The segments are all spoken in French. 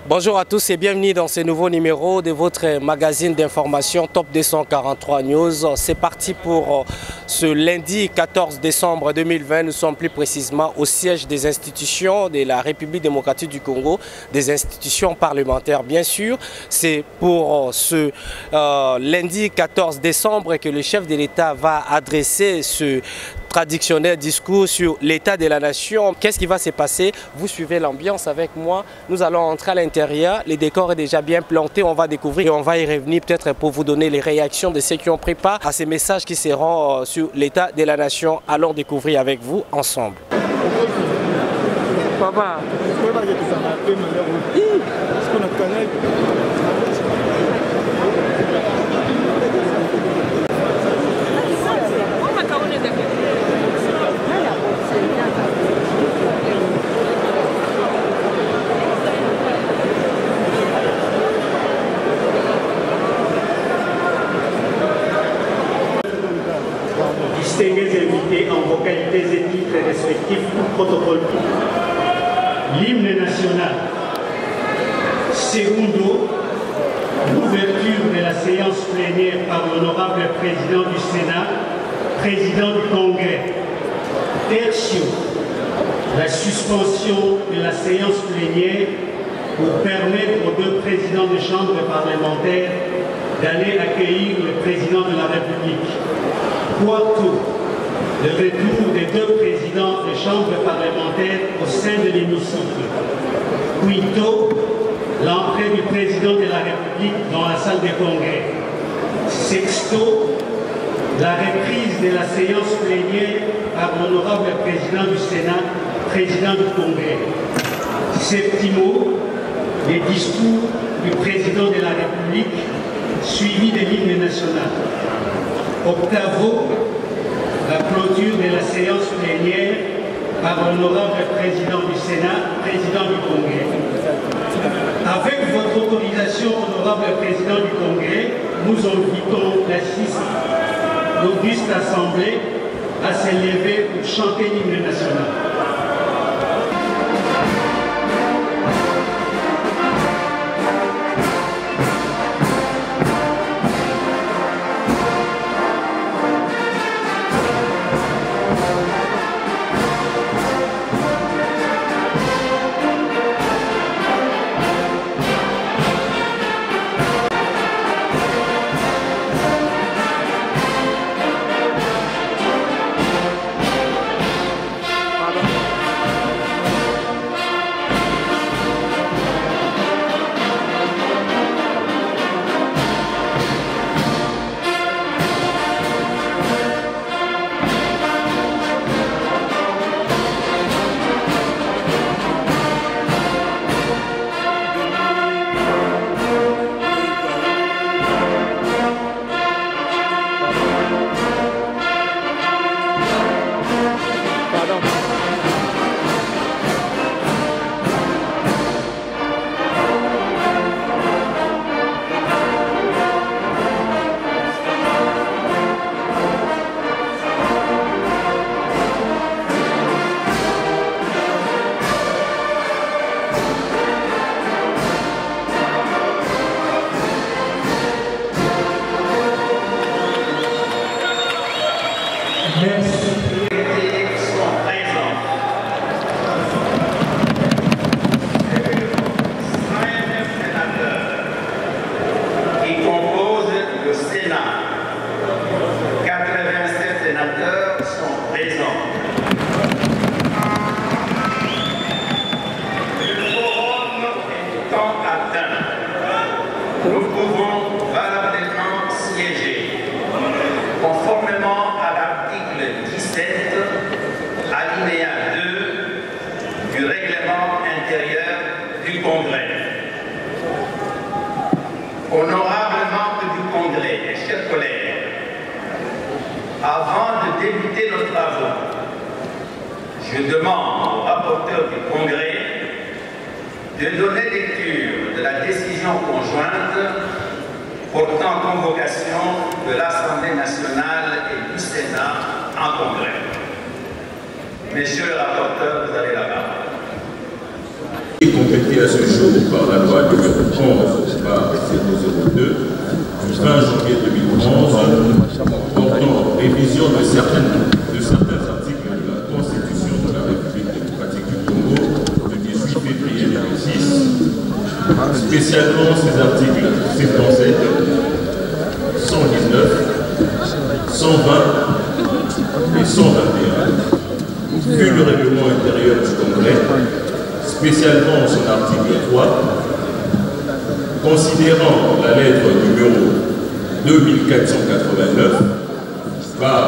Bonjour à tous et bienvenue dans ce nouveau numéro de votre magazine d'information Top 243 News. C'est parti pour ce lundi 14 décembre 2020. Nous sommes plus précisément au siège des institutions de la République démocratique du Congo, des institutions parlementaires bien sûr. C'est pour ce lundi 14 décembre que le chef de l'État va adresser ce traditionnel discours sur l'état de la nation. Qu'est-ce qui va se passer? Vous suivez l'ambiance avec moi. Nous allons entrer à l'intérieur. Le décor est déjà bien planté. On va découvrir et on va y revenir peut-être pour vous donner les réactions de ceux qui ont pris part à ces messages qui seront sur l'état de la nation. Allons découvrir avec vous ensemble. Papa. Distingués invités en vos qualités et titres respectifs pour protocole. L'hymne national. Secondo, l'ouverture de la séance plénière par l'honorable président du Sénat, président du Congrès. Tertio, la suspension de la séance plénière pour permettre aux deux présidents de chambres parlementaires d'aller accueillir le président de la République. Quarto, le retour des deux présidents des chambres parlementaires au sein de l'hémicycle. Quinto, l'entrée du président de la République dans la salle des congrès. Sexto, la reprise de la séance plénière par l'honorable président du Sénat, président du Congrès. Septimo, les discours du président de la République suivi de l'hymne national. Octavo, la clôture de la séance plénière par l'honorable président du Sénat, président du Congrès. Avec votre autorisation, honorable président du Congrès, nous invitons l'auguste assemblée à se lever pour chanter l'hymne national. Nous pouvons valablement siéger, conformément à l'article 17, alinéa 2 du règlement intérieur du Congrès. Honorables membres du Congrès et chers collègues, avant de débuter nos travaux, je demande au rapporteur du Congrès de donner lecture de la décision conjointe portant convocation de l'Assemblée nationale et du Sénat en Congrès. Monsieur le rapporteur, vous avez la parole. complétée à ce jour par la loi numéro 11/002 du 20 janvier 2011 portant révision de certains articles de la Constitution de la République démocratique du Congo du 18 février 2006, spécialement ces articles 77, 119, 120 et 121, vu le règlement intérieur du Congrès, spécialement son article 3, considérant la lettre numéro 2489 par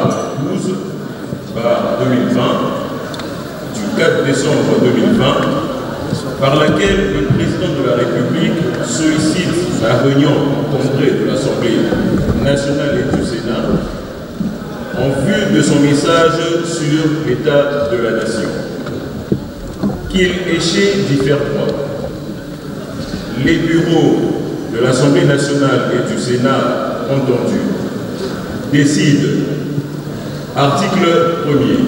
12 par 2020 du 4 décembre 2020, par laquelle le président de la République sollicite la réunion en congrès de l'Assemblée nationale et du Sénat en vue de son message sur l'état de la nation. Qu'il échait d'y faire droit. Les bureaux de l'Assemblée nationale et du Sénat entendus décident. Article 1er.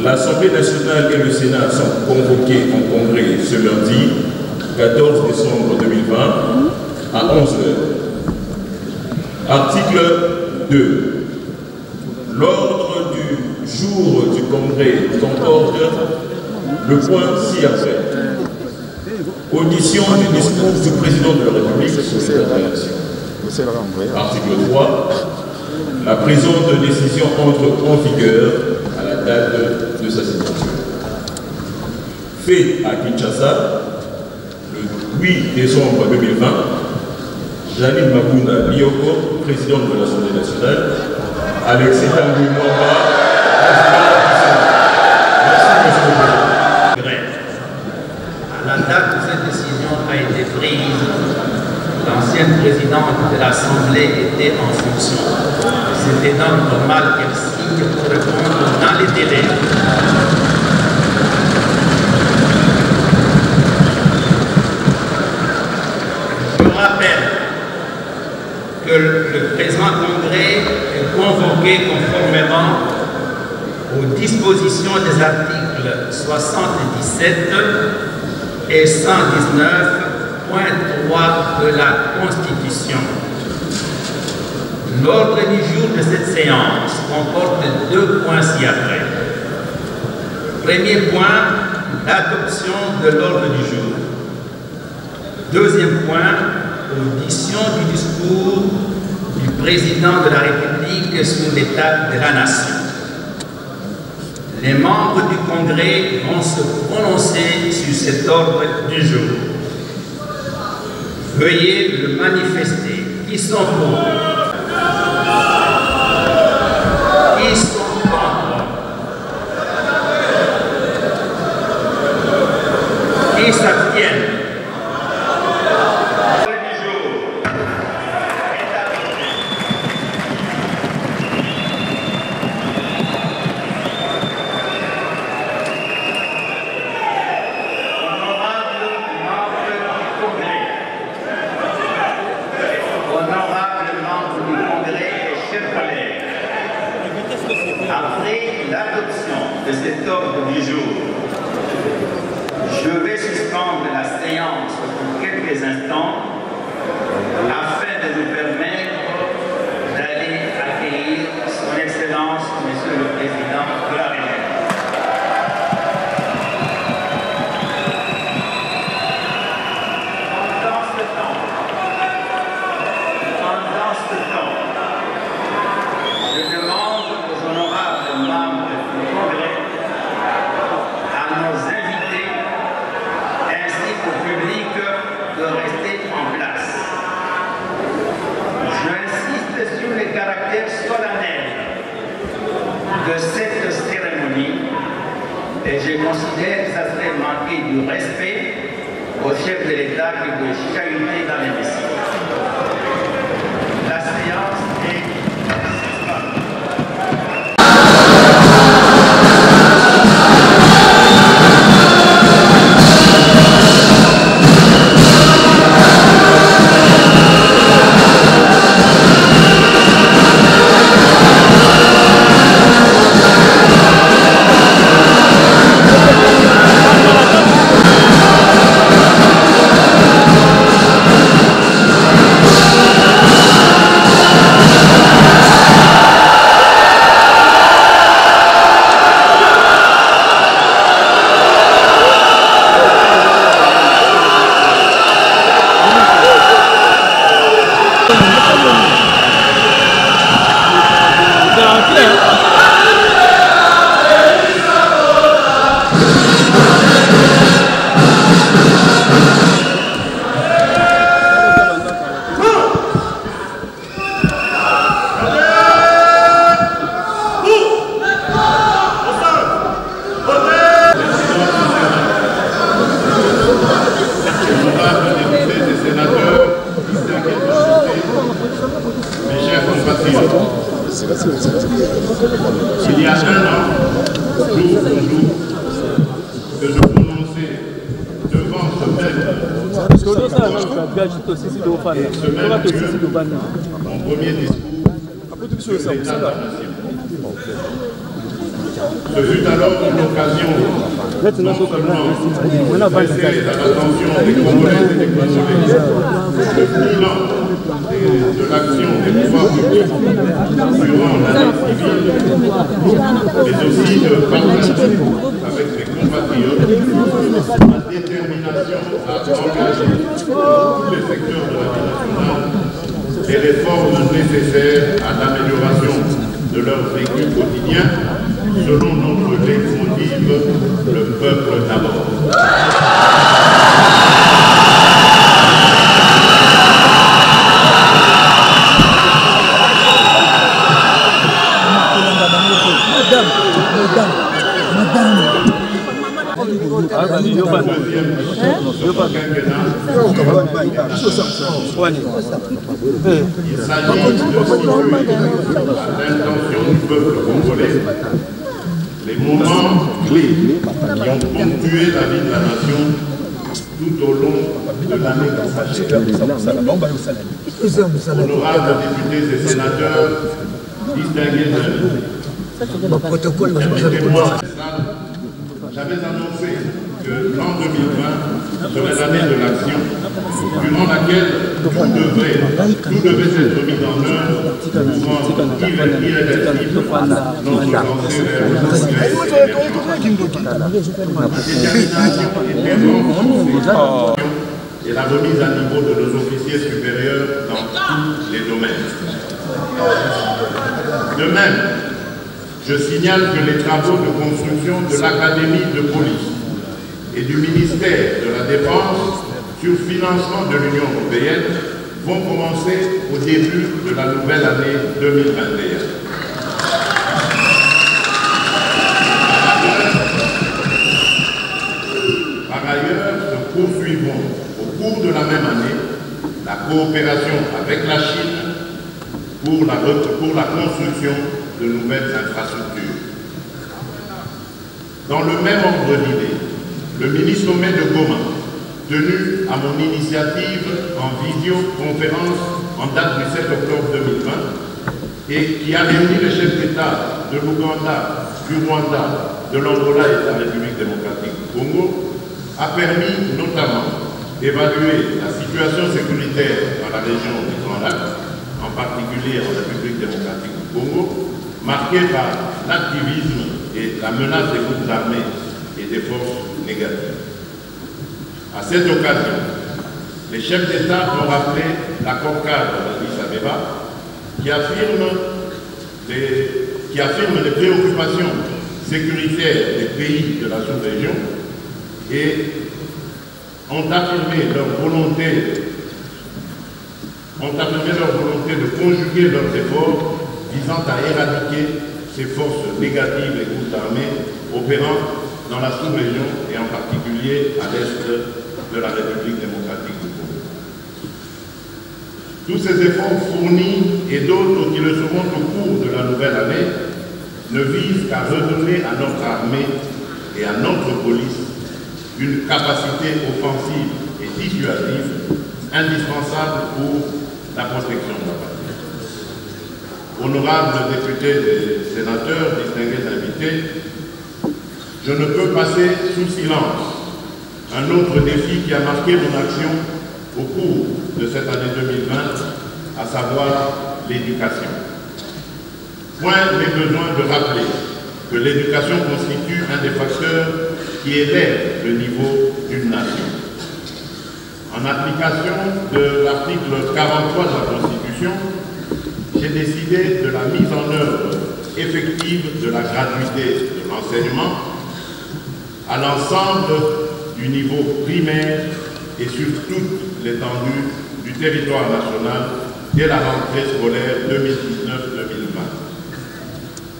L'Assemblée nationale et le Sénat sont convoqués en congrès ce lundi 14 décembre 2020 à 11h. Article 2. L'ordre du jour du congrès comporte le point ci-après. Audition du discours du président de la République sur l'état de la nation. Article 3. La présente décision entre en vigueur à la date de sa signature. Fait à Kinshasa, le 8 décembre 2020, Janine Mabunda Lioko, présidente de l'Assemblée nationale, Alexis Tanguy Mwamba, président du Sénat. Merci, monsieur le président. À la date où cette décision a été prise, l'ancienne présidente de l'Assemblée était en fonction. C'était donc normal qu'elle signe pour répondre dans les délais. Je rappelle que le présent congrès est convoqué conformément aux dispositions des articles 77 et 119.3 de la Constitution. L'ordre du jour de cette séance comporte 2 points ci-après. Premier point, l'adoption de l'ordre du jour. Deuxième point, audition du discours du président de la République sur l'état de la nation. Les membres du Congrès vont se prononcer sur cet ordre du jour. Veuillez le manifester. Qui sont pour? Qui sont contre? Qui s'abstiennent? Après l'adoption de cet ordre du jour, je vais suspendre la séance pour quelques instants afin de nous permettre d'aller accueillir son Excellence, Monsieur le Président de la République. Pendant ce temps, je demande aux honorables membres du Congrès, à nos invités, ainsi qu'au public, de rester en place. J'insiste sur le caractère solennel de cette cérémonie et je considère que ça serait manquer du respect au chef de l'État qui doit chahuter dans l'hémicycle. La séance est suspendue. jour pour jour, que je prononçais devant ce même mon premier discours sur l'état de la nation. Ce fut alors une occasion non seulement d'adresser à l'attention des Congolais et des Congolais le bilan de l'action des pouvoirs publics durant l'année civile, mais aussi de partager avec mes compatriotes ma détermination à engager tous les secteurs de la vie nationale les réformes nécessaires à l'amélioration de leur vécu quotidien selon notre leitmotiv, le peuple d'abord. Il s'agit de situer à l'intention du peuple congolais les moments clés qui ont ponctué la vie de la nation tout au long de l'année qui s'achève. Honorables députés et sénateurs, distingués invités, j'avais annoncé que l'an 2020 serait l'année de l'action, durant laquelle tout devait être mis en œuvre pour rendre irréversible notre avancée vers le progrès. La détermination était renforcée et la remise à niveau de nos officiers supérieurs dans tous les domaines. De même, je signale que les travaux de construction de l'Académie de police et du ministère de la Défense sur financement de l'Union européenne vont commencer au début de la nouvelle année 2021. Par ailleurs, nous poursuivrons au cours de la même année la coopération avec la Chine pour la construction de nouvelles infrastructures. Dans le même ordre d'idées, le mini-sommet de Goma, tenu à mon initiative en visioconférence en date du 7 octobre 2020 et qui a réuni les chefs d'État de l'Ouganda, du Rwanda, de l'Angola et de la République démocratique du Congo, a permis notamment d'évaluer la situation sécuritaire dans la région du Grand Lac, en particulier en République démocratique du Congo, marquée par l'activisme et la menace des groupes armés et des forces négatives. À cette occasion, les chefs d'État ont rappelé l'accord cadre d'Addis Abeba qui affirme les préoccupations sécuritaires des pays de la sous-région et ont affirmé leur volonté de conjuguer leurs efforts visant à éradiquer ces forces négatives et groupes armés opérant dans la sous-région et en particulier à l'est de la République démocratique du Congo. Tous ces efforts fournis et d'autres qui le seront au cours de la nouvelle année ne visent qu'à redonner à notre armée et à notre police une capacité offensive et dissuasive indispensable pour la protection de la patrie. Honorables députés et sénateurs, distingués invités, je ne peux passer sous silence un autre défi qui a marqué mon action au cours de cette année 2020, à savoir l'éducation. Point n'est besoin de rappeler que l'éducation constitue un des facteurs qui élève le niveau d'une nation. En application de l'article 43 de la Constitution, j'ai décidé de la mise en œuvre effective de la gratuité de l'enseignement à l'ensemble du niveau primaire et sur toute l'étendue du territoire national dès la rentrée scolaire 2019-2020.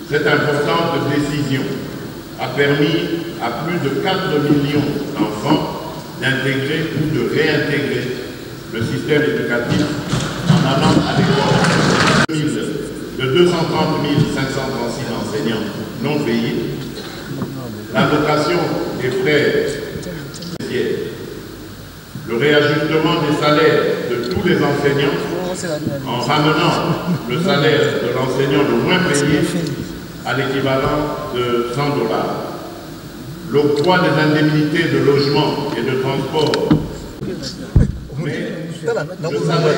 Cette importante décision a permis à plus de 4 millions d'enfants d'intégrer ou de réintégrer le système éducatif en allant à l'école de 230 536 enseignants non payés l'allocation des frais, le réajustement des salaires de tous les enseignants en ramenant le salaire de l'enseignant le moins payé à l'équivalent de $100. L'octroi des indemnités de logement et de transport. Mais je savais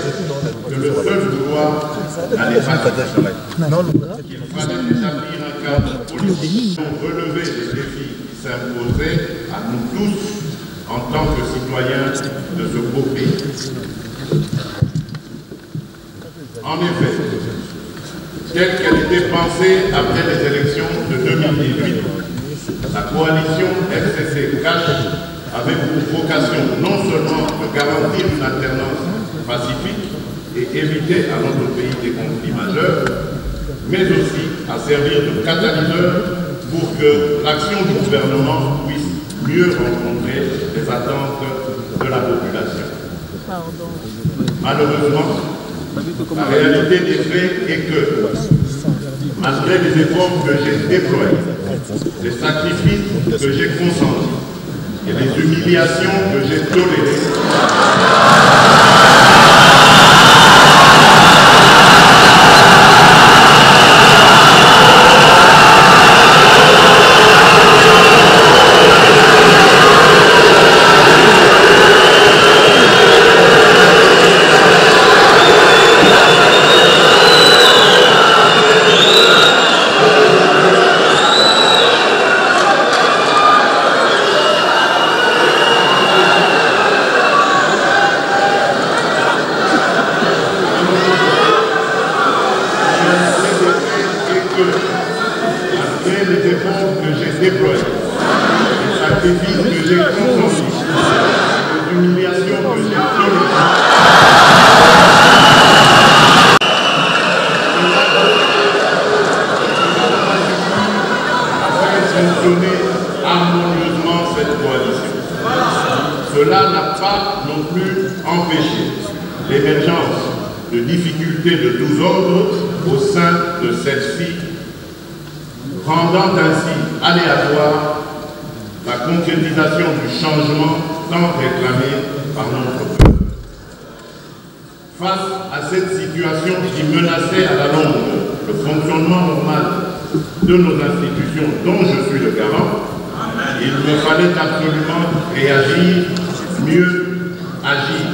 que le seul vouloir n'allait pas suffire. Il fallait établir un cadre politique pour relever les défis qui s'imposaient à nous tous en tant que citoyens de ce beau pays. En effet, telle qu'elle était pensée après les élections de 2018, la coalition FCC-CACH avait pour vocation non seulement de garantir une alternance pacifique et éviter à notre pays des conflits majeurs, mais aussi à servir de catalyseur pour que l'action du gouvernement puisse mieux rencontrer les attentes de la population. Malheureusement, la réalité des faits est que, malgré les efforts que j'ai déployés, les sacrifices que j'ai consentis et les humiliations que j'ai tolérées, harmonieusement cette coalition. Cela n'a pas non plus empêché l'émergence de difficultés de tous ordres au sein de celle-ci, rendant ainsi aléatoire la concrétisation du changement tant réclamé par notre peuple. Face à cette situation qui menaçait à la longue le fonctionnement normal de nos institutions dont je suis le garant, il me fallait absolument réagir, mieux agir.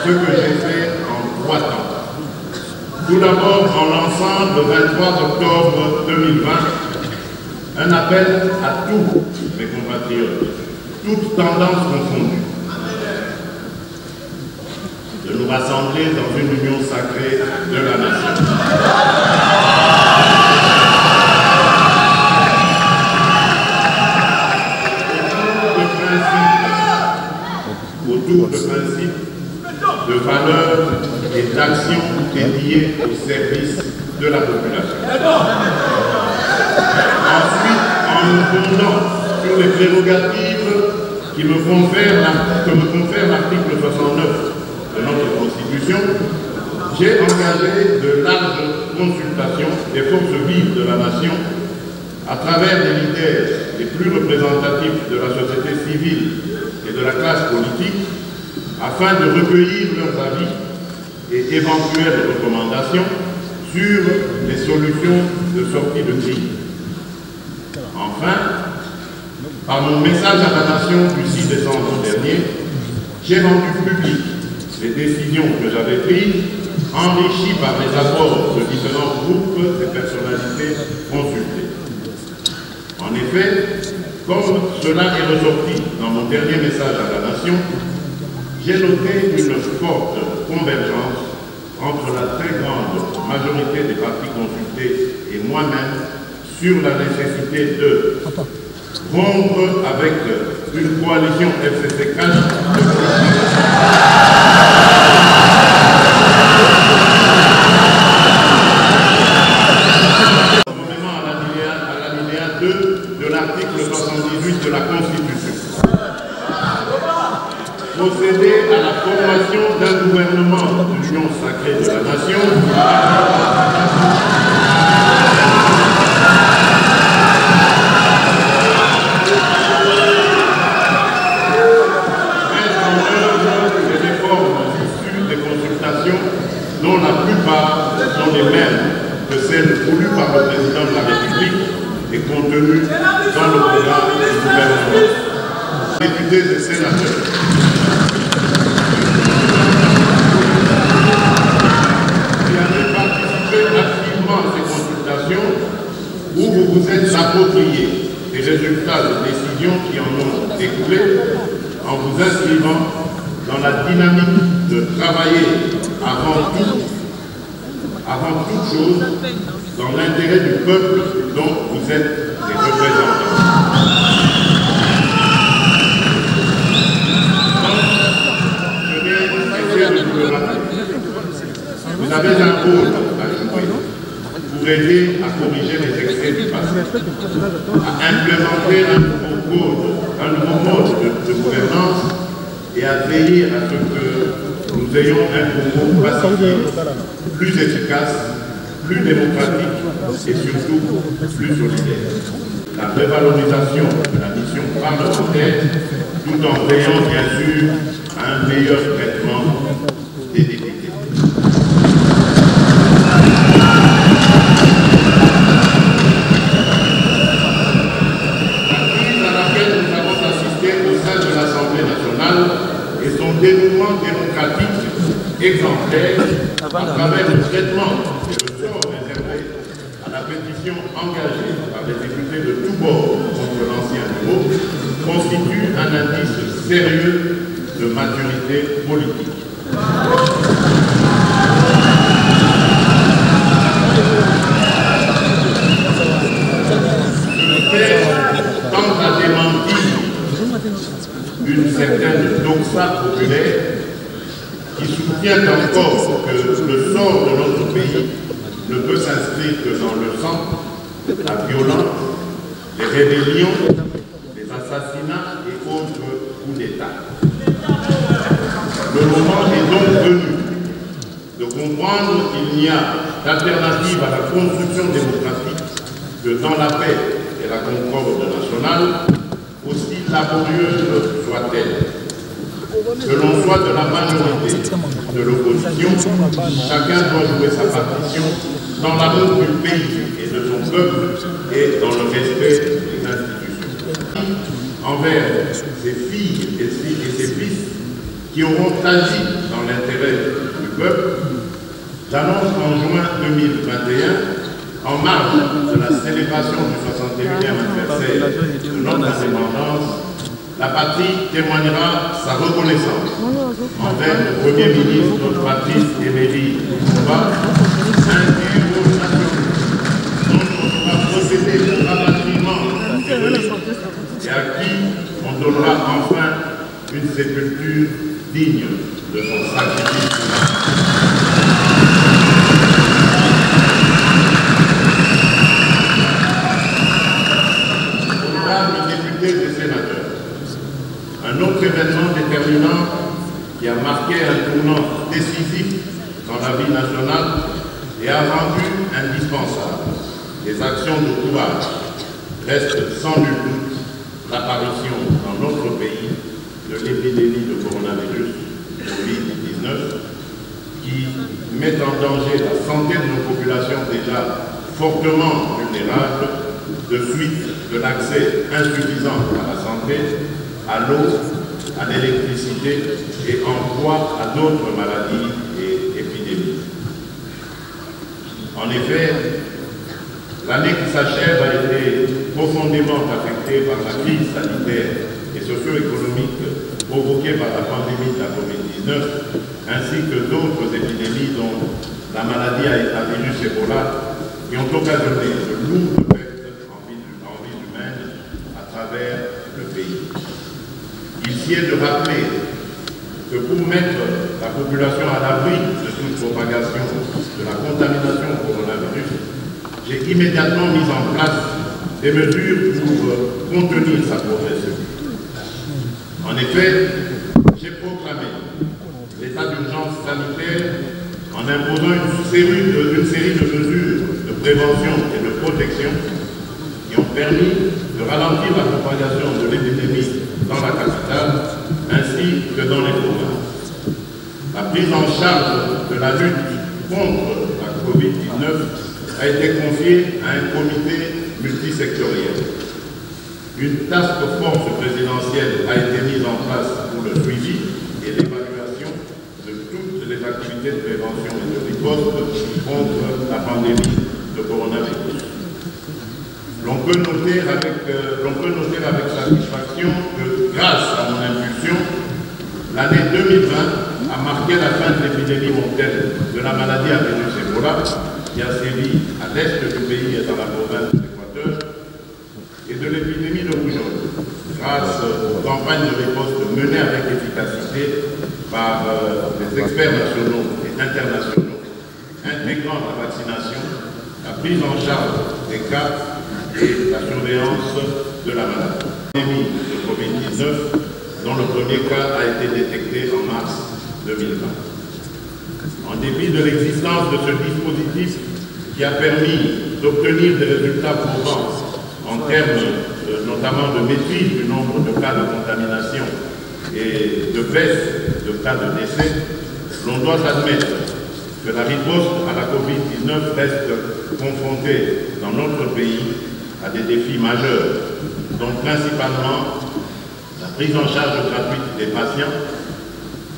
Ce que j'ai fait en 3 temps. Tout d'abord en lançant le 23 octobre 2020 un appel à tous mes compatriotes, toutes tendances confondues, de nous rassembler dans une union sacrée de la nation. Autour de principes, de valeurs et d'actions dédiées au service de la population. Ensuite, en me fondant sur les prérogatives que me confère l'article 69 de notre Constitution, j'ai engagé de larges consultations des forces vives de la nation à travers les leaders les plus représentatifs de la société civile et de la classe politique, afin de recueillir leurs avis et éventuelles recommandations sur les solutions de sortie de crise. Enfin, par mon message à la nation du 6 décembre dernier, j'ai rendu public les décisions que j'avais prises, enrichies par les apports de différents groupes et personnalités consultées. En effet, comme cela est ressorti dans mon dernier message à la nation, j'ai noté une forte convergence entre la très grande majorité des partis consultés et moi-même sur la nécessité de rompre avec une coalition FCC-CACH conformément à l'alinéa 2 de l'article 78 l'exercice de la Constitution. Procéder à la formation d'un gouvernement d'union sacrée de la nation. Mettre en œuvre des réformes issues des consultations dont la plupart sont les mêmes que celles voulues par le président de la République et contenues dans le programme du gouvernement. Députés et sénateurs, vous avez participé activement à ces consultations où vous vous êtes approprié les résultats de décisions qui en ont découlé en vous inscrivant dans la dynamique de travailler avant toute chose dans l'intérêt du peuple dont vous êtes les représentants. Vous avez un rôle à jouer pour aider à corriger les excès du passé, à implémenter un nouveau mode de gouvernance et à veiller à ce que nous ayons un Congo pacifique, plus efficace, plus démocratique et surtout plus solidaire. La révalorisation de la mission parlementaire, tout en veillant bien sûr à un meilleur traitement des députés. La crise à laquelle nous avons assisté au sein de l'Assemblée nationale et son dénouement démocratique exemplaire à travers le traitement et le sort réservé à la pétition engagée par les députés de tous bords contre l'ancien niveau constitue un indice sérieux de maturité politique. Le fait tente à démentir une certaine doxa populaire qui soutient encore que le sort de notre pays ne peut s'inscrire que dans le sang, la violence, les rébellions, les assassinats et autres coups d'État. Le moment est donc venu de comprendre qu'il n'y a d'alternative à la construction démocratique que dans la paix et la concorde nationale, aussi laborieuse soit-elle. Que l'on soit de la majorité, de l'opposition, chacun doit jouer sa partition dans l'amour du pays et de son peuple et dans le respect des institutions. Envers ses filles et ses fils qui auront agi dans l'intérêt du peuple, j'annonce en juin 2021, en marge de la célébration du 61e anniversaire de notre indépendance, la patrie témoignera sa reconnaissance envers le Premier ministre, notre Patrice Emery Lumumba, un héros national dont on va procéder au rapatriement et à qui on donnera enfin une sépulture digne de son sacrifice. Honorables députés et sénateurs, un autre événement déterminant qui a marqué un tournant décisif dans la vie nationale et a rendu indispensable des actions de courage reste sans nul doute l'apparition dans notre pays de l'épidémie de coronavirus Covid-19 qui met en danger la santé de nos populations déjà fortement vulnérables de suite de l'accès insuffisant à la santé, à l'eau, à l'électricité et en proie à d'autres maladies et épidémies. En effet, l'année qui s'achève a été profondément affectée par la crise sanitaire et socio-économique provoquée par la pandémie de la Covid-19 ainsi que d'autres épidémies dont la maladie à virus Ebola qui ont occasionné de lourdes pertes en vie humaine à travers le pays. Il sied de rappeler que pour mettre la population à l'abri de toute propagation de la contamination au coronavirus, j'ai immédiatement mis en place des mesures pour contenir sa progression. En effet, j'ai proclamé l'état d'urgence sanitaire en imposant une série de mesures de prévention et de protection qui ont permis de ralentir la propagation de l'épidémie dans la capitale ainsi que dans les provinces. La prise en charge de la lutte contre la COVID-19 a été confiée à un comité multisectoriel. Une task force présidentielle a été mise en place pour le suivi et l'évaluation de toutes les activités de prévention et de riposte contre la pandémie de coronavirus. L'on peut noter avec satisfaction que, grâce à mon impulsion, l'année 2020 a marqué la fin de l'épidémie mortelle de la maladie à virus Ebola, qui a sévi à l'est du pays et dans la province de l'Équateur, et de l'épidémie de rougeole, grâce aux campagnes de riposte menées avec efficacité par les experts nationaux et internationaux, intégrant la vaccination, la prise en charge des cas et la surveillance de la maladie. L'épidémie de COVID-19, dont le premier cas a été détecté en mars 2020. En dépit de l'existence de ce dispositif qui a permis d'obtenir des résultats probants en termes notamment de maîtrise du nombre de cas de contamination et de baisse de cas de décès, l'on doit admettre que la riposte à la COVID-19 reste confrontée dans notre pays à des défis majeurs, dont principalement la prise en charge gratuite des patients,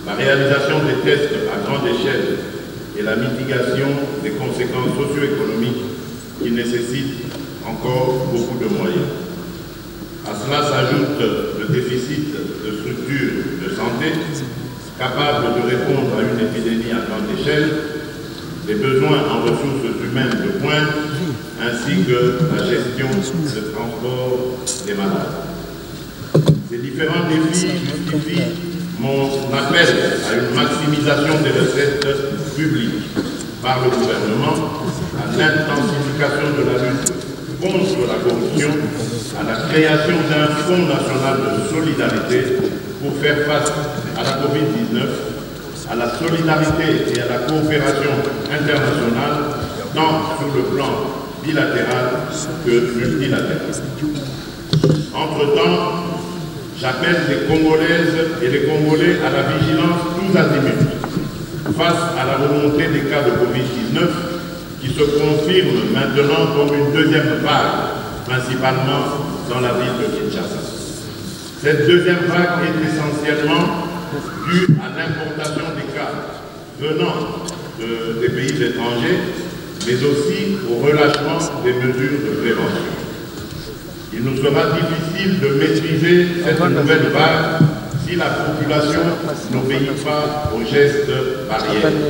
la réalisation des tests à grande échelle et la mitigation des conséquences socio-économiques qui nécessitent encore beaucoup de moyens. À cela s'ajoute le déficit de structures de santé capables de répondre à une épidémie à grande échelle, les besoins en ressources humaines de pointe, ainsi que la gestion de transport des malades. Ces différents défis justifient mon appel à une maximisation des recettes publiques par le gouvernement, à l'intensification de la lutte contre la corruption, à la création d'un fonds national de solidarité pour faire face à la COVID-19, à la solidarité et à la coopération internationale, tant sur le plan bilatéral que multilatéral. Entre-temps, j'appelle les Congolaises et les Congolais à la vigilance tous azimuts face à la remontée des cas de COVID-19 qui se confirme maintenant comme une deuxième vague, principalement dans la ville de Kinshasa. Cette deuxième vague est essentiellement due à l'importation des cas venant des pays étrangers, mais aussi au relâchement des mesures de prévention. Il nous sera difficile de maîtriser cette nouvelle vague si la population n'obéit pas aux gestes barrières.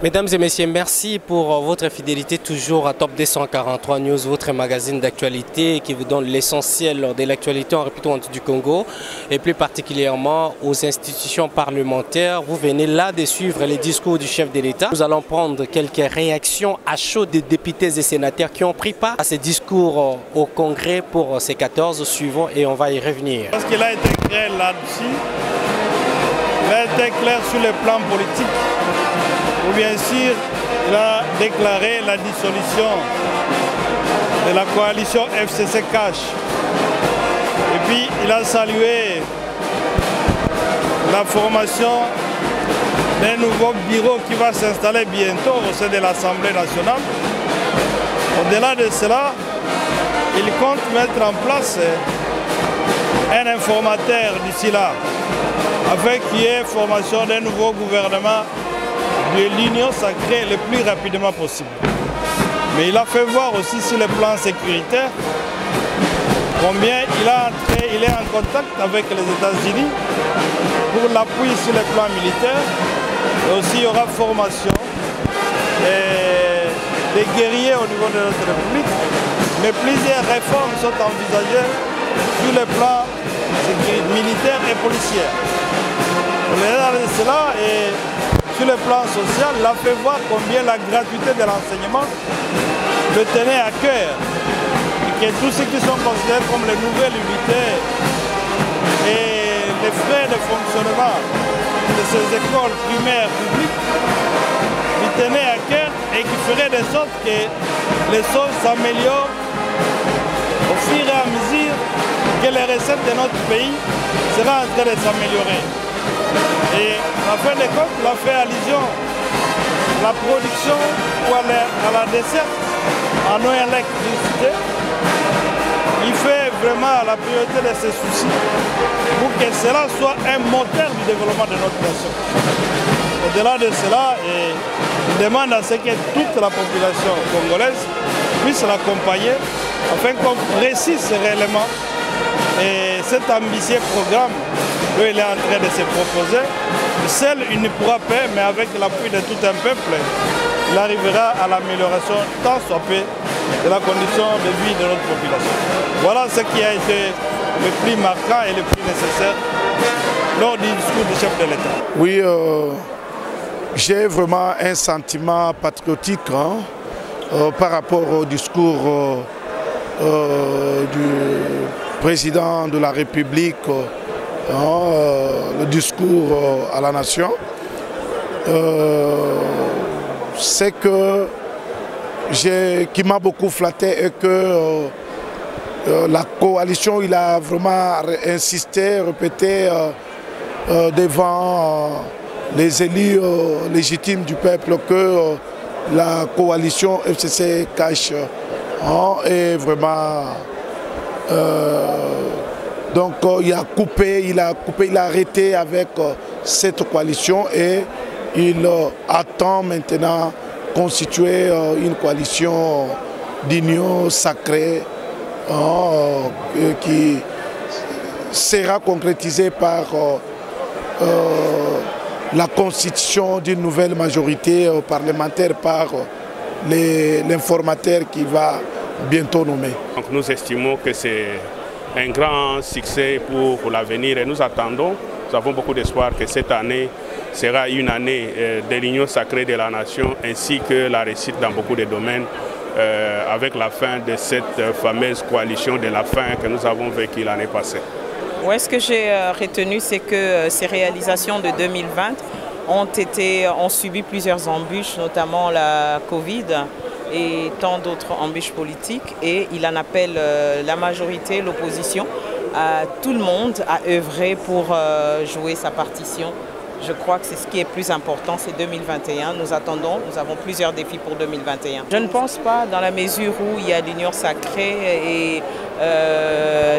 Mesdames et messieurs, merci pour votre fidélité toujours à Top 243 News, votre magazine d'actualité qui vous donne l'essentiel de l'actualité en République du Congo et plus particulièrement aux institutions parlementaires. Vous venez là de suivre les discours du chef de l'État. Nous allons prendre quelques réactions à chaud des députés et sénateurs qui ont pris part à ces discours au Congrès pour ces 14 suivants et on va y revenir. Parce qu'il a été clair là-dessus, il a été clair sur le plan politique. Ou bien sûr, il a déclaré la dissolution de la coalition FCC-Cash. Et puis, il a salué la formation d'un nouveau bureau qui va s'installer bientôt au sein de l'Assemblée nationale. Au-delà de cela, il compte mettre en place un informateur d'ici là, afin qu'il y ait formation d'un nouveau gouvernement de l'Union sacrée le plus rapidement possible. Mais il a fait voir aussi sur le plan sécuritaire combien il est en contact avec les États-Unis pour l'appui sur le plan militaire. Et aussi il y aura formation des guerriers au niveau de notre République. Mais plusieurs réformes sont envisagées sur le plan militaire et policier. Au-delà de cela, et sur le plan social, il a fait voir combien la gratuité de l'enseignement le tenait à cœur. Et que tous ceux qui sont considérés comme les nouvelles unités et les frais de fonctionnement de ces écoles primaires publiques lui tenaient à cœur et qui ferait de sorte que les choses s'améliorent au fur et à mesure que les recettes de notre pays seront en train de s'améliorer. Et en fin de compte, il a fait allusion à la production ou à la desserte en eau électricité. Il fait vraiment la priorité de ses soucis pour que cela soit un moteur du développement de notre nation. Au-delà de cela, il demande à ce que toute la population congolaise puisse l'accompagner afin qu'on précise réellement cet ambitieux programme qu'il est en train de se proposer. Seul, il ne pourra pas, mais avec l'appui de tout un peuple, il arrivera à l'amélioration tant soit peu de la condition de vie de notre population. Voilà ce qui a été le plus marquant et le plus nécessaire lors du discours du chef de l'État. Oui, j'ai vraiment un sentiment patriotique par rapport au discours du président de la République, le discours à la nation. C'est que qui m'a beaucoup flatté et que la coalition, il a vraiment insisté, répété devant les élus légitimes du peuple que la coalition FCC Cash est vraiment donc il a arrêté avec cette coalition et il attend maintenant constituer une coalition d'union sacrée qui sera concrétisée par la constitution d'une nouvelle majorité parlementaire par l'informateur qui va bientôt nommer. Donc nous estimons que c'est un grand succès pour l'avenir et nous attendons, nous avons beaucoup d'espoir que cette année sera une année de l'union sacrée de la nation ainsi que la réussite dans beaucoup de domaines avec la fin de cette fameuse coalition de la faim que nous avons vécue l'année passée. Ouais, ce que j'ai retenu, c'est que ces réalisations de 2020 ont subi plusieurs embûches, notamment la Covid et tant d'autres embûches politiques. Et il en appelle la majorité, l'opposition, à tout le monde à œuvrer pour jouer sa partition. Je crois que c'est ce qui est plus important, c'est 2021. Nous avons plusieurs défis pour 2021. Je ne pense pas, dans la mesure où il y a l'union sacrée et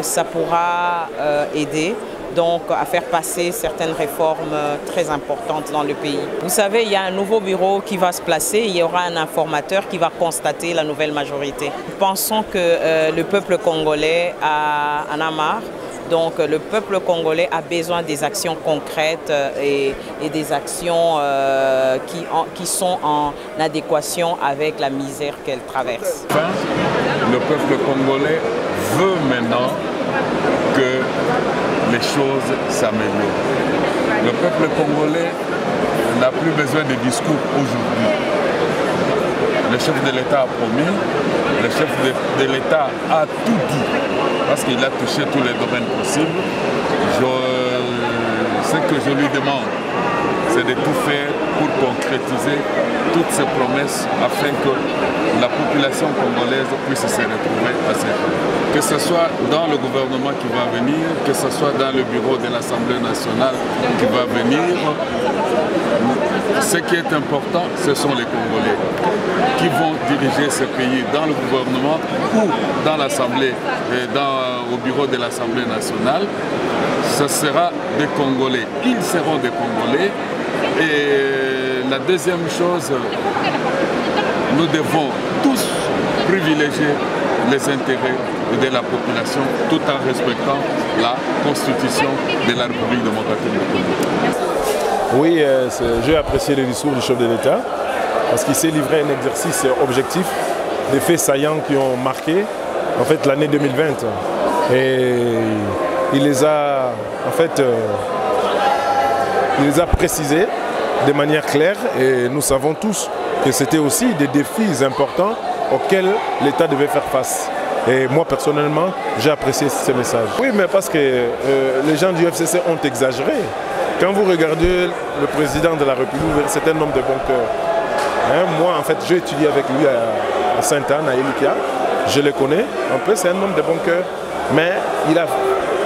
ça pourra aider donc à faire passer certaines réformes très importantes dans le pays. Vous savez, il y a un nouveau bureau qui va se placer, il y aura un informateur qui va constater la nouvelle majorité. Nous pensons que le peuple congolais en a marre Donc le peuple congolais a besoin des actions concrètes et des actions qui sont en adéquation avec la misère qu'elle traverse. Enfin, le peuple congolais veut maintenant que les choses s'améliorent. Le peuple congolais n'a plus besoin de discours aujourd'hui. Le chef de l'État a promis, le chef de l'État a tout dit, parce qu'il a touché tous les domaines possibles. Ce que je lui demande, c'est de tout faire pour concrétiser toutes ces promesses afin que la population congolaise puisse se retrouver à ses fins. Que ce soit dans le gouvernement qui va venir, que ce soit dans le bureau de l'Assemblée nationale qui va venir, ce qui est important, ce sont les Congolais qui vont diriger ce pays dans le gouvernement ou dans l'Assemblée, au bureau de l'Assemblée nationale. Ce sera des Congolais. Ils seront des Congolais. Et la deuxième chose, nous devons tous privilégier les intérêts de la population tout en respectant la Constitution de la République démocratique du Congo. Oui, j'ai apprécié le discours du chef de l'État parce qu'il s'est livré à un exercice objectif, des faits saillants qui ont marqué en fait, l'année 2020. Et il les a précisés de manière claire et nous savons tous que c'était aussi des défis importants auxquels l'État devait faire face. Et moi personnellement, j'ai apprécié ce message. Oui, mais parce que les gens du FCC ont exagéré. Quand vous regardez le président de la République, c'est un homme de bon cœur. Hein, moi, en fait, j'ai étudié avec lui à Sainte-Anne, à Elikia. Je le connais un peu, c'est un homme de bon cœur. Mais il a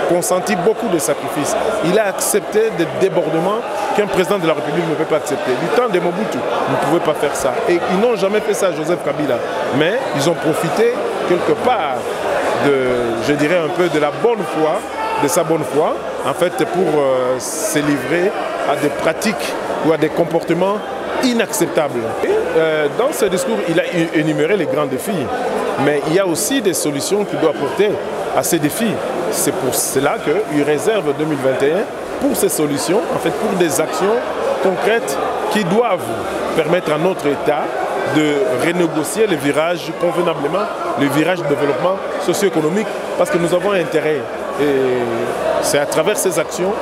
consenti beaucoup de sacrifices. Il a accepté des débordements qu'un président de la République ne peut pas accepter. Du temps de Mobutu, vous ne pouvez pas faire ça. Et ils n'ont jamais fait ça à Joseph Kabila. Mais ils ont profité quelque part je dirais un peu de la bonne foi, de sa bonne foi, en fait, pour se livrer à des pratiques ou à des comportements inacceptables. Dans ce discours, il a énuméré les grands défis. Mais il y a aussi des solutions qu'il doit apporter à ces défis. C'est pour cela qu'il réserve 2021 pour ces solutions, en fait pour des actions concrètes qui doivent permettre à notre État de renégocier les virages convenablement, les virages de développement socio-économique, parce que nous avons intérêt. Et c'est à travers ces actions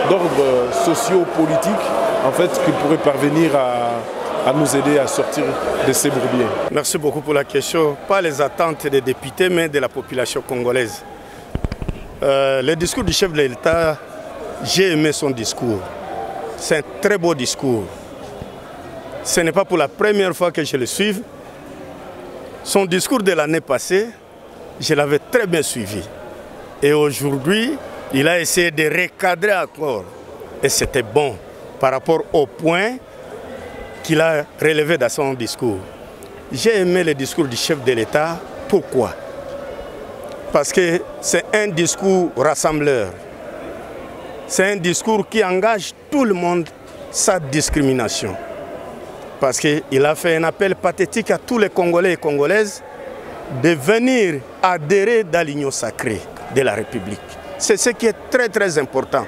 d'ordre socio-politique en fait, qu'il pourrait parvenir à nous aider à sortir de ces bourbiers. Merci beaucoup pour la question. Pas les attentes des députés, mais de la population congolaise. Le discours du chef de l'État, j'ai aimé son discours. C'est un très beau discours. Ce n'est pas pour la première fois que je le suis. Son discours de l'année passée, je l'avais très bien suivi. Et aujourd'hui, il a essayé de recadrer encore. Et c'était bon par rapport au point qu'il a relevé dans son discours. J'ai aimé le discours du chef de l'État. Pourquoi? Parce que c'est un discours rassembleur. C'est un discours qui engage tout le monde sans discrimination. Parce qu'il a fait un appel pathétique à tous les Congolais et Congolaises de venir adhérer dans l'union sacrée de la République. C'est ce qui est très très important.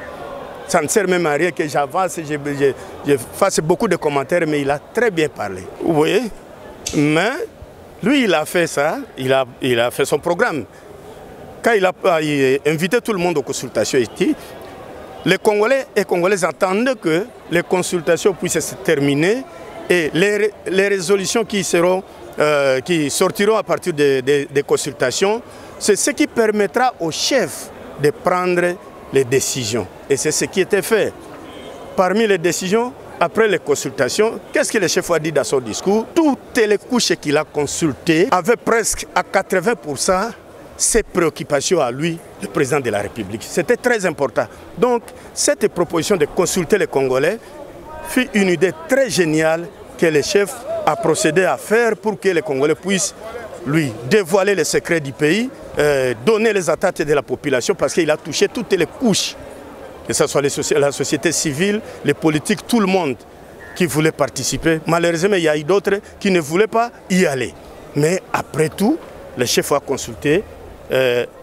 Ça ne sert même à rien que j'avance, je fasse beaucoup de commentaires, mais il a très bien parlé. Vous voyez? Mais lui, il a fait ça, il a fait son programme. Quand il a invité tout le monde aux consultations ici, les Congolais et Congolaises entendent que les consultations puissent se terminer et les résolutions qui sortiront à partir des consultations, c'est ce qui permettra aux chefs de prendre les décisions. Et c'est ce qui était fait. Parmi les décisions, après les consultations, qu'est-ce que le chef a dit dans son discours? Toutes les couches qu'il a consultées avaient presque à 80% ses préoccupations à lui, le président de la République. C'était très important. Donc, cette proposition de consulter les Congolais fut une idée très géniale que le chef a procédé à faire pour que les Congolais puissent lui dévoiler les secrets du pays, donner les attentes de la population parce qu'il a touché toutes les couches, que ce soit la société civile, les politiques, tout le monde qui voulait participer. Malheureusement, il y a eu d'autres qui ne voulaient pas y aller. Mais après tout, le chef a consulté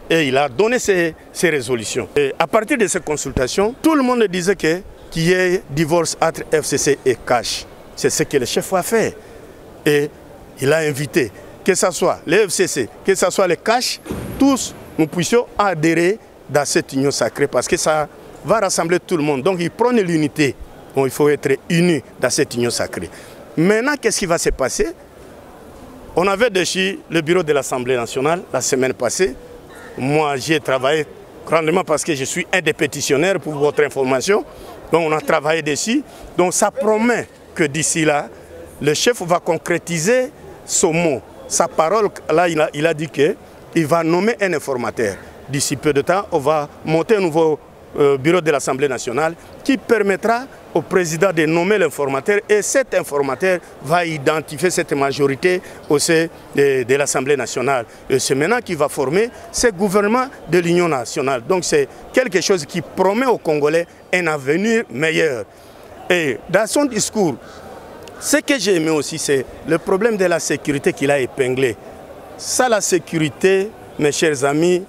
et il a donné ses résolutions. Et à partir de ces consultations, tout le monde disait qu'il y ait divorce entre FCC et CASH. C'est ce que le chef a fait. Et il a invité, que ce soit les FCC, que ce soit les CASH, tous nous puissions adhérer dans cette union sacrée parce que ça va rassembler tout le monde. Donc il prône l'unité. Donc il faut être unis dans cette union sacrée. Maintenant, qu'est-ce qui va se passer? On avait déchu le bureau de l'Assemblée nationale la semaine passée. Moi, j'y ai travaillé grandement parce que je suis un des pétitionnaires pour votre information. Donc on a travaillé dessus. Donc ça promet que d'ici là, le chef va concrétiser son mot. Sa parole, là, il a dit qu'il va nommer un informateur. D'ici peu de temps, on va monter un nouveau bureau de l'Assemblée nationale qui permettra au président de nommer l'informateur et cet informateur va identifier cette majorité au sein de l'Assemblée nationale. Et c'est maintenant qu'il va former ce gouvernement de l'Union nationale. Donc c'est quelque chose qui promet aux Congolais un avenir meilleur. Et dans son discours, ce que j'ai aimé aussi, c'est le problème de la sécurité qu'il a épinglé. Ça, la sécurité, mes chers amis,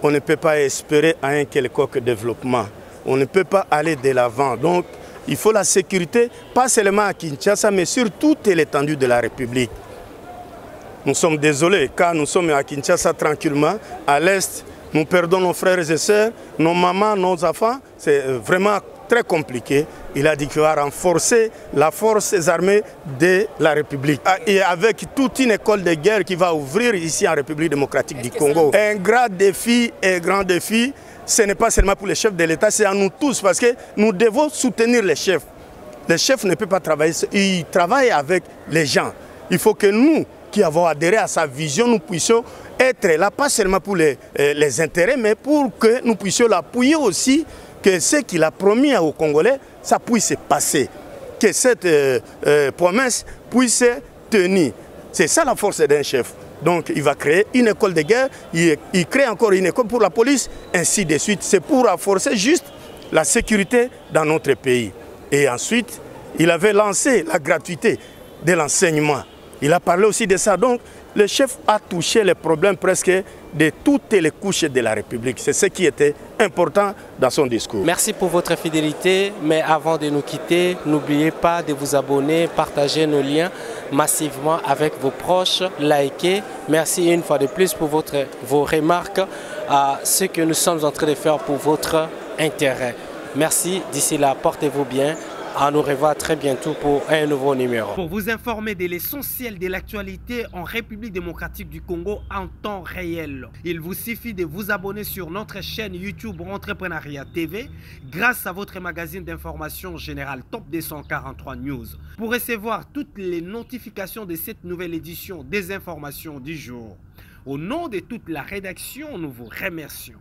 on ne peut pas espérer à un quelconque développement. On ne peut pas aller de l'avant. Donc, il faut la sécurité, pas seulement à Kinshasa, mais sur toute l'étendue de la République. Nous sommes désolés, car nous sommes à Kinshasa tranquillement. À l'Est, nous perdons nos frères et sœurs, nos mamans, nos enfants. C'est vraiment très compliqué. Il a dit qu'il va renforcer la force armée de la République. Et avec toute une école de guerre qui va ouvrir ici en République démocratique du Congo. Un grand défi, ce n'est pas seulement pour les chefs de l'État, c'est à nous tous parce que nous devons soutenir les chefs. Les chefs ne peuvent pas travailler, ils travaillent avec les gens. Il faut que nous, qui avons adhéré à sa vision, nous puissions être là, pas seulement pour les intérêts, mais pour que nous puissions l'appuyer aussi, que ce qu'il a promis aux Congolais, ça puisse se passer, que cette promesse puisse se tenir. C'est ça la force d'un chef. Donc il va créer une école de guerre, il crée encore une école pour la police, ainsi de suite. C'est pour renforcer juste la sécurité dans notre pays. Et ensuite, il avait lancé la gratuité de l'enseignement. Il a parlé aussi de ça. Donc le chef a touché les problèmes presque de toutes les couches de la République. C'est ce qui était important dans son discours. Merci pour votre fidélité, mais avant de nous quitter, n'oubliez pas de vous abonner, partager nos liens massivement avec vos proches, likez. Merci une fois de plus pour vos remarques à ce que nous sommes en train de faire pour votre intérêt. Merci, d'ici là, portez-vous bien. À nous revoir très bientôt pour un nouveau numéro. Pour vous informer de l'essentiel de l'actualité en République démocratique du Congo en temps réel, il vous suffit de vous abonner sur notre chaîne YouTube Entrepreneuriat TV grâce à votre magazine d'information générale Top 243 News. Pour recevoir toutes les notifications de cette nouvelle édition des informations du jour. Au nom de toute la rédaction, nous vous remercions.